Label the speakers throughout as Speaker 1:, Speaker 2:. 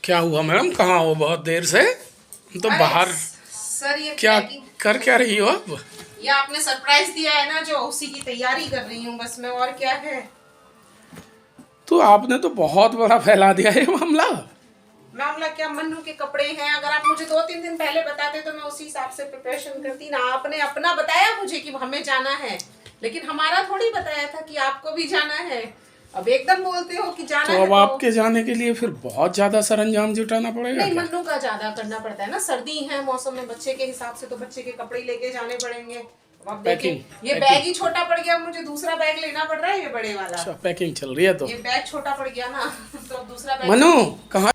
Speaker 1: क्या हुआ मैडम, कहाँ हो बहुत देर से? तो बाहर
Speaker 2: सर ये
Speaker 1: क्या कर क्या रही हो अब?
Speaker 2: ये आपने सरप्राइज दिया है ना, जो उसी की तैयारी कर रही हूँ बस मैं, और क्या है।
Speaker 1: तो आपने तो बहुत बड़ा फैला दिया है मामला।
Speaker 2: मामला क्या, मन्नू के कपड़े हैं। अगर आप मुझे 2-3 दिन पहले बताते तो मैं उसी हिसाब से प्रिपरेशन करती ना। आपने अपना बताया मुझे कि हमें जाना है, लेकिन हमारा थोड़ी बताया था कि आपको भी जाना है। अब एकदम बोलते हो कि जाना
Speaker 1: तो
Speaker 2: है।
Speaker 1: अब आपके जाने के लिए फिर बहुत ज्यादा सरंजाम जुटाना पड़ेगा।
Speaker 2: नहीं, मन्नू का ज्यादा करना पड़ता है ना, सर्दी है मौसम में, बच्चे के हिसाब से तो बच्चे के कपड़े लेके जाने पड़ेंगे। अब देखिए ये बैग ही छोटा पड़ गया, मुझे दूसरा बैग लेना पड़ रहा है, ये बड़े वाला।
Speaker 1: अच्छा, पैकिंग चल रही है तो
Speaker 2: ये बैग छोटा पड़ गया ना तो अब दूसरा बैग।
Speaker 1: मनु कहाँ?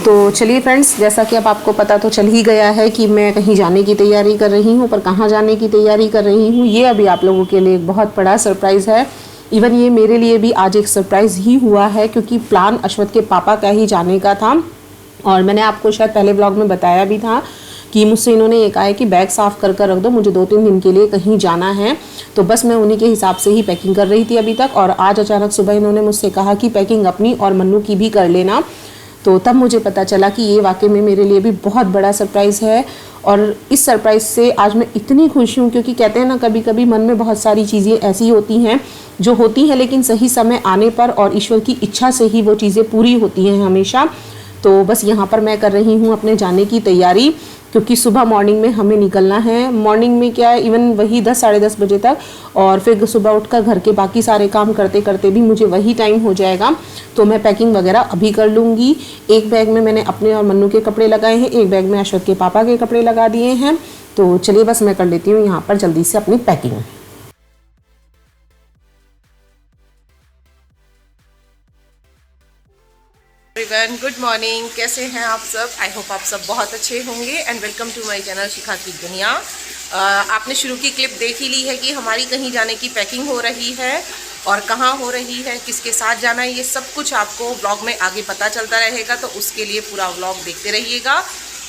Speaker 3: तो चलिए फ्रेंड्स, जैसा कि अब आपको पता तो चल ही गया है कि मैं कहीं जाने की तैयारी कर रही हूँ, पर कहाँ जाने की तैयारी कर रही हूँ ये अभी आप लोगों के लिए एक बहुत बड़ा सरप्राइज़ है। इवन ये मेरे लिए भी आज एक सरप्राइज़ ही हुआ है, क्योंकि प्लान अश्वत के पापा का ही जाने का था। और मैंने आपको शायद पहले ब्लॉग में बताया भी था कि मुझसे इन्होंने ये कहा है कि बैग साफ़ कर कर रख दो, मुझे 2-3 दिन के लिए कहीं जाना है। तो बस मैं उन्हीं के हिसाब से ही पैकिंग कर रही थी अभी तक, और आज अचानक सुबह इन्होंने मुझसे कहा कि पैकिंग अपनी और मन्नू की भी कर लेना। तो तब मुझे पता चला कि ये वाकई में मेरे लिए भी बहुत बड़ा सरप्राइज़ है। और इस सरप्राइज़ से आज मैं इतनी खुश हूँ, क्योंकि कहते हैं ना कभी कभी मन में बहुत सारी चीज़ें ऐसी होती हैं जो होती हैं, लेकिन सही समय आने पर और ईश्वर की इच्छा से ही वो चीज़ें पूरी होती हैं हमेशा। तो बस यहाँ पर मैं कर रही हूँ अपने जाने की तैयारी, क्योंकि सुबह मॉर्निंग में हमें निकलना है। मॉर्निंग में क्या है, इवन वही 10 साढ़े 10 बजे तक, और फिर सुबह उठकर घर के बाकी सारे काम करते करते भी मुझे वही टाइम हो जाएगा। तो मैं पैकिंग वगैरह अभी कर लूँगी। एक बैग में मैंने अपने और मन्नू के कपड़े लगाए हैं, एक बैग में अश्वत के पापा के कपड़े लगा दिए हैं। तो चलिए बस मैं कर लेती हूँ यहाँ पर जल्दी से अपनी पैकिंग।
Speaker 2: Everyone, good morning. कैसे हैं आप सब? आई होप आप सब बहुत अच्छे होंगे and welcome to my channel Shikha की दुनिया। आपने शुरू की क्लिप देख ही ली है कि हमारी कहीं जाने की पैकिंग हो रही है, और कहाँ हो रही है, किसके साथ जाना है, ये सब कुछ आपको व्लॉग में आगे पता चलता रहेगा। तो उसके लिए पूरा व्लॉग देखते रहिएगा।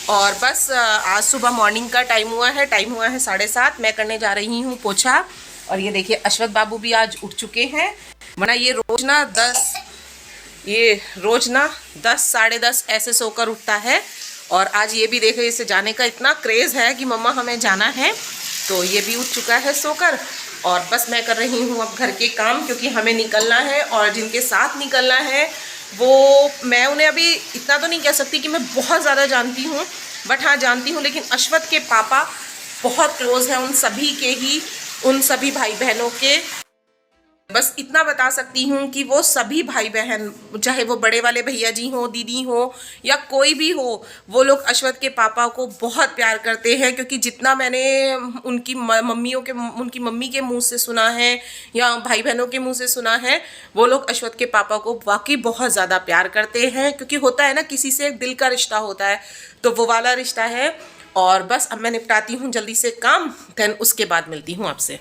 Speaker 2: और बस आज सुबह मॉर्निंग का टाइम हुआ है 7:30। मैं करने जा रही हूँ पोछा। और ये देखिए अश्वत बाबू भी आज उठ चुके हैं, वरना ये रोज ना 10 साढ़े 10 ऐसे सोकर उठता है। और आज ये भी देखो, इसे जाने का इतना क्रेज़ है कि मम्मा हमें जाना है, तो ये भी उठ चुका है सोकर। और बस मैं कर रही हूँ अब घर के काम, क्योंकि हमें निकलना है। और जिनके साथ निकलना है वो मैं उन्हें अभी इतना तो नहीं कह सकती कि मैं बहुत ज़्यादा जानती हूँ, बट हाँ जानती हूँ। लेकिन अश्वत के पापा बहुत क्लोज़ हैं उन सभी के ही, उन सभी भाई बहनों के। बस इतना बता सकती हूँ कि वो सभी भाई बहन, चाहे वो बड़े वाले भैया जी हो, दीदी हो, या कोई भी हो, वो लोग अश्वत के पापा को बहुत प्यार करते हैं। क्योंकि जितना मैंने उनकी मम्मी के मुंह से सुना है या भाई बहनों के मुंह से सुना है, वो लोग अश्वत के पापा को वाकई बहुत ज़्यादा प्यार करते हैं। क्योंकि होता है ना, किसी से एक दिल का रिश्ता होता है, तो वो वाला रिश्ता है। और बस अब मैं निपटाती हूँ जल्दी से काम, देन उसके बाद मिलती हूँ आपसे।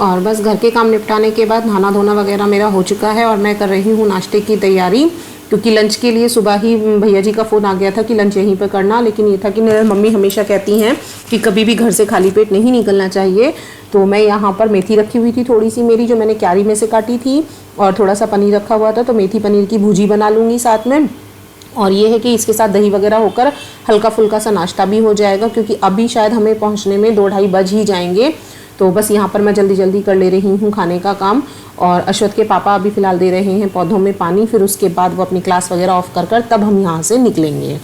Speaker 3: और बस घर के काम निपटाने के बाद नहाना धोना वगैरह मेरा हो चुका है, और मैं कर रही हूँ नाश्ते की तैयारी। क्योंकि लंच के लिए सुबह ही भैया जी का फ़ोन आ गया था कि लंच यहीं पर करना। लेकिन ये था कि मेरी मम्मी हमेशा कहती हैं कि कभी भी घर से खाली पेट नहीं निकलना चाहिए। तो मैं यहाँ पर मेथी रखी हुई थी थोड़ी सी मेरी, जो मैंने क्यारी में से काटी थी, और थोड़ा सा पनीर रखा हुआ था, तो मेथी पनीर की भुजी बना लूँगी साथ में। और ये है कि इसके साथ दही वगैरह होकर हल्का फुल्का सा नाश्ता भी हो जाएगा, क्योंकि अभी शायद हमें पहुँचने में 2-2:30 बज ही जाएंगे। तो बस यहाँ पर मैं जल्दी जल्दी कर ले रही हूँ खाने का काम। और अश्वत के पापा अभी फ़िलहाल दे रहे हैं पौधों में पानी, फिर उसके बाद वो अपनी क्लास वगैरह ऑफ कर तब हम यहाँ से निकलेंगे।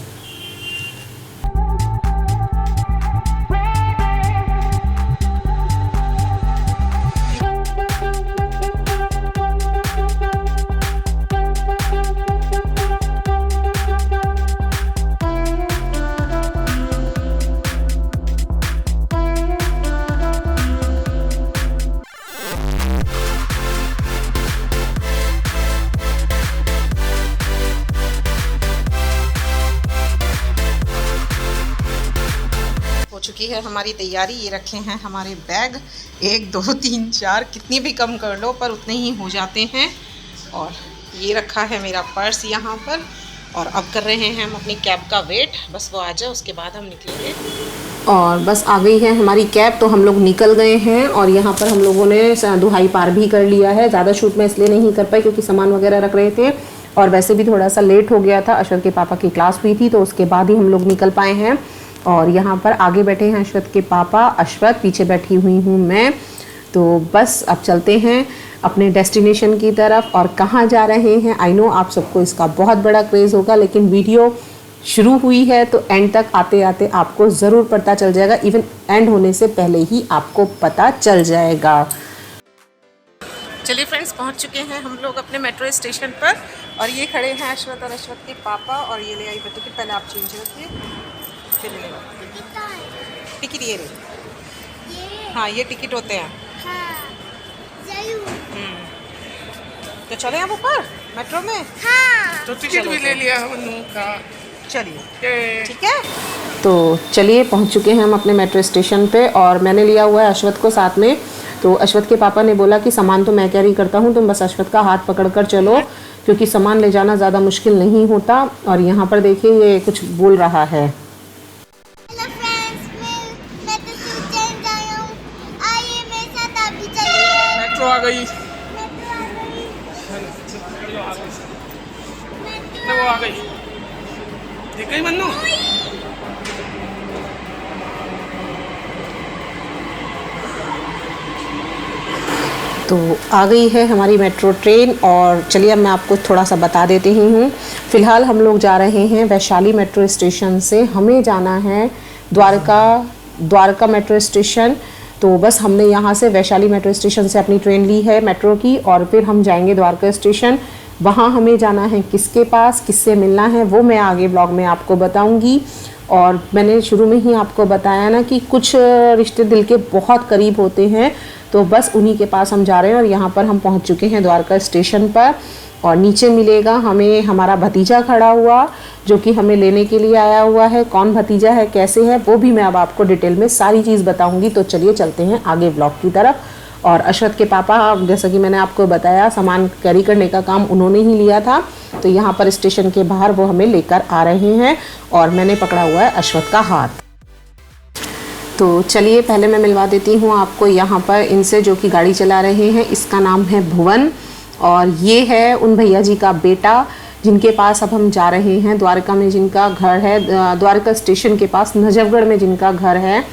Speaker 2: चुकी है हमारी तैयारी। ये रखे हैं हमारे बैग, 1 2 3 4, कितनी भी कम कर लो पर उतने ही हो जाते हैं। और ये रखा है मेरा पर्स यहाँ पर। और अब कर रहे हैं हम अपनी कैब का वेट, बस वो आ जाए उसके बाद हम निकलेंगे।
Speaker 3: और बस आ गई है हमारी कैब, तो हम लोग निकल गए हैं। और यहाँ पर हम लोगों ने दुहाई पार भी कर लिया है। ज़्यादा शूट मैं इसलिए नहीं कर पाई क्योंकि सामान वगैरह रख रहे थे। और वैसे भी थोड़ा सा लेट हो गया था, अश्वत के पापा की क्लास हुई थी तो उसके बाद ही हम लोग निकल पाए हैं। और यहाँ पर आगे बैठे हैं अश्वत के पापा, अश्वत पीछे बैठी हुई हूँ मैं। तो बस अब चलते हैं अपने डेस्टिनेशन की तरफ। और कहाँ जा रहे हैं, आई नो आप सबको इसका बहुत बड़ा क्रेज़ होगा, लेकिन वीडियो शुरू हुई है तो एंड तक आते आते आपको ज़रूर पता चल जाएगा। इवन एंड होने से पहले ही आपको पता चल जाएगा।
Speaker 2: चलिए फ्रेंड्स, पहुंच चुके हैं हम लोग अपने मेट्रो स्टेशन पर। और ये खड़े हैं अश्वत और अश्वत के पापा। और ये ले आई बच्चों की, पहले आप चेंज रखिए, फिर ले टिकट। ये रही, हाँ ये टिकट होते हैं। तो चले आप ऊपर मेट्रो में।
Speaker 1: तो टिकट भी ले लिया मन्नू का।
Speaker 2: चलिए ठीक है।
Speaker 3: तो चलिए पहुंच चुके हैं हम अपने मेट्रो स्टेशन पे। और मैंने लिया हुआ है अश्वत को साथ में। तो अश्वत के पापा ने बोला कि सामान तो मैं कैरी करता हूं, तुम बस अश्वत का हाथ पकड़ कर चलो, क्योंकि सामान ले जाना ज़्यादा मुश्किल नहीं होता। और यहाँ पर देखिए ये कुछ बोल रहा है।
Speaker 1: मेट्रो आ गई, वो आ गई, देख गई मन्नू।
Speaker 3: तो आ गई है हमारी मेट्रो ट्रेन। और चलिए अब मैं आपको थोड़ा सा बता देती ही हूँ। फ़िलहाल हम लोग जा रहे हैं वैशाली मेट्रो स्टेशन से, हमें जाना है द्वारका मेट्रो स्टेशन। तो बस हमने यहाँ से वैशाली मेट्रो स्टेशन से अपनी ट्रेन ली है मेट्रो की, और फिर हम जाएंगे द्वारका स्टेशन। वहाँ हमें जाना है किसके पास, किससे मिलना है, वो मैं आगे ब्लॉग में आपको बताऊँगी। और मैंने शुरू में ही आपको बताया ना कि कुछ रिश्ते दिल के बहुत करीब होते हैं, तो बस उन्हीं के पास हम जा रहे हैं। और यहाँ पर हम पहुँच चुके हैं द्वारका स्टेशन पर। और नीचे मिलेगा हमें हमारा भतीजा खड़ा हुआ, जो कि हमें लेने के लिए आया हुआ है। कौन भतीजा है, कैसे है, वो भी मैं अब आपको डिटेल में सारी चीज़ बताऊँगी। तो चलिए चलते हैं आगे ब्लॉग की तरफ। और अश्वत के पापा, जैसा कि मैंने आपको बताया, सामान कैरी करने का काम उन्होंने ही लिया था। तो यहाँ पर स्टेशन के बाहर वो हमें लेकर आ रहे हैं और मैंने पकड़ा हुआ है अश्वत का हाथ। तो चलिए पहले मैं मिलवा देती हूँ आपको यहाँ पर इनसे, जो कि गाड़ी चला रहे हैं। इसका नाम है भुवन और ये है उन भैया जी का बेटा, जिनके पास अब हम जा रहे हैं। द्वारका में जिनका घर है, द्वारका स्टेशन के पास नजफगढ़ में जिनका घर है।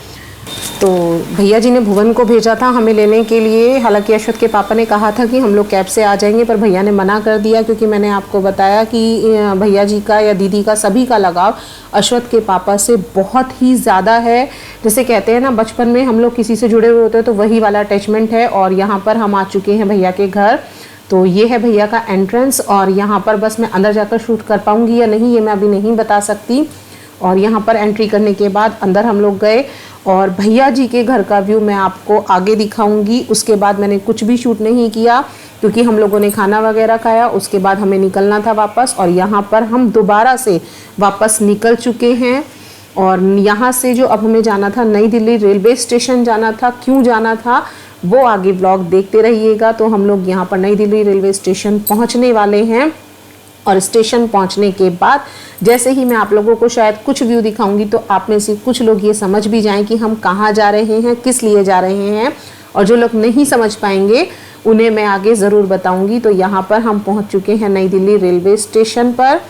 Speaker 3: तो भैया जी ने भुवन को भेजा था हमें लेने के लिए। हालांकि अश्वत के पापा ने कहा था कि हम लोग कैब से आ जाएंगे, पर भैया ने मना कर दिया, क्योंकि मैंने आपको बताया कि भैया जी का या दीदी का, सभी का लगाव अश्वत के पापा से बहुत ही ज़्यादा है। जैसे कहते हैं ना, बचपन में हम लोग किसी से जुड़े हुए होते हैं तो वही वाला अटैचमेंट है। और यहाँ पर हम आ चुके हैं भैया के घर। तो ये है भैया का एंट्रेंस। और यहाँ पर बस मैं अंदर जाकर शूट कर पाऊँगी या नहीं, ये मैं अभी नहीं बता सकती। और यहाँ पर एंट्री करने के बाद अंदर हम लोग गए और भैया जी के घर का व्यू मैं आपको आगे दिखाऊंगी। उसके बाद मैंने कुछ भी शूट नहीं किया, क्योंकि हम लोगों ने खाना वगैरह खाया। उसके बाद हमें निकलना था वापस, और यहाँ पर हम दोबारा से वापस निकल चुके हैं। और यहाँ से जो अब हमें जाना था, नई दिल्ली रेलवे स्टेशन जाना था। क्यों जाना था वो आगे ब्लॉग देखते रहिएगा। तो हम लोग यहाँ पर नई दिल्ली रेलवे स्टेशन पहुँचने वाले हैं। और स्टेशन पहुंचने के बाद जैसे ही मैं आप लोगों को शायद कुछ व्यू दिखाऊंगी, तो आप में से कुछ लोग ये समझ भी जाएं कि हम कहाँ जा रहे हैं, किस लिए जा रहे हैं। और जो लोग नहीं समझ पाएंगे उन्हें मैं आगे ज़रूर बताऊंगी। तो यहाँ पर हम पहुँच चुके हैं नई दिल्ली रेलवे स्टेशन पर।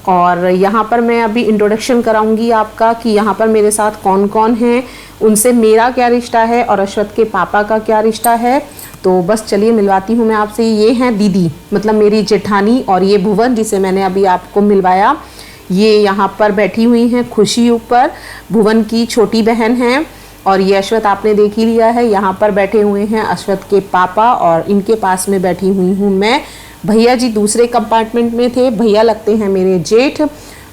Speaker 3: और यहाँ पर मैं अभी इंट्रोडक्शन कराऊंगी आपका कि यहाँ पर मेरे साथ कौन कौन हैं, उनसे मेरा क्या रिश्ता है और अश्वत के पापा का क्या रिश्ता है। तो बस चलिए मिलवाती हूँ मैं आपसे। ये हैं दीदी, मतलब मेरी जेठानी, और ये भुवन जिसे मैंने अभी आपको मिलवाया। ये यहाँ पर बैठी हुई हैं खुशी ऊपर, भुवन की छोटी बहन है। और ये अश्वत आपने देख ही लिया है। यहाँ पर बैठे हुए हैं अश्वत के पापा और इनके पास में बैठी हुई हूँ मैं। भैया जी दूसरे कंपार्टमेंट में थे, भैया लगते हैं मेरे जेठ।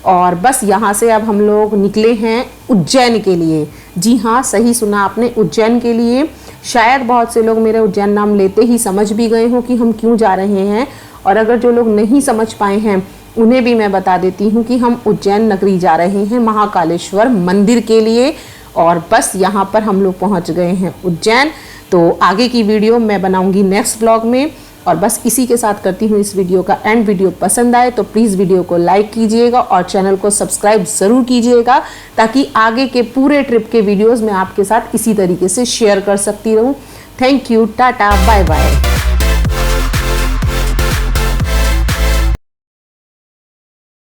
Speaker 3: और बस यहाँ से अब हम लोग निकले हैं उज्जैन के लिए। जी हाँ, सही सुना आपने, उज्जैन के लिए। शायद बहुत से लोग मेरे उज्जैन नाम लेते ही समझ भी गए हो कि हम क्यों जा रहे हैं। और अगर जो लोग नहीं समझ पाए हैं उन्हें भी मैं बता देती हूँ कि हम उज्जैन नगरी जा रहे हैं महाकालेश्वर मंदिर के लिए। और बस यहाँ पर हम लोग पहुँच गए हैं उज्जैन। तो आगे की वीडियो मैं बनाऊँगी नेक्स्ट ब्लॉग में। और बस इसी के साथ करती हूँ इस वीडियो का एंड। वीडियो पसंद आए तो प्लीज़ वीडियो को लाइक कीजिएगा और चैनल को सब्सक्राइब ज़रूर कीजिएगा, ताकि आगे के पूरे ट्रिप के वीडियोस मैं आपके साथ इसी तरीके से शेयर कर सकती रहूँ। Thank you, tata, bye bye.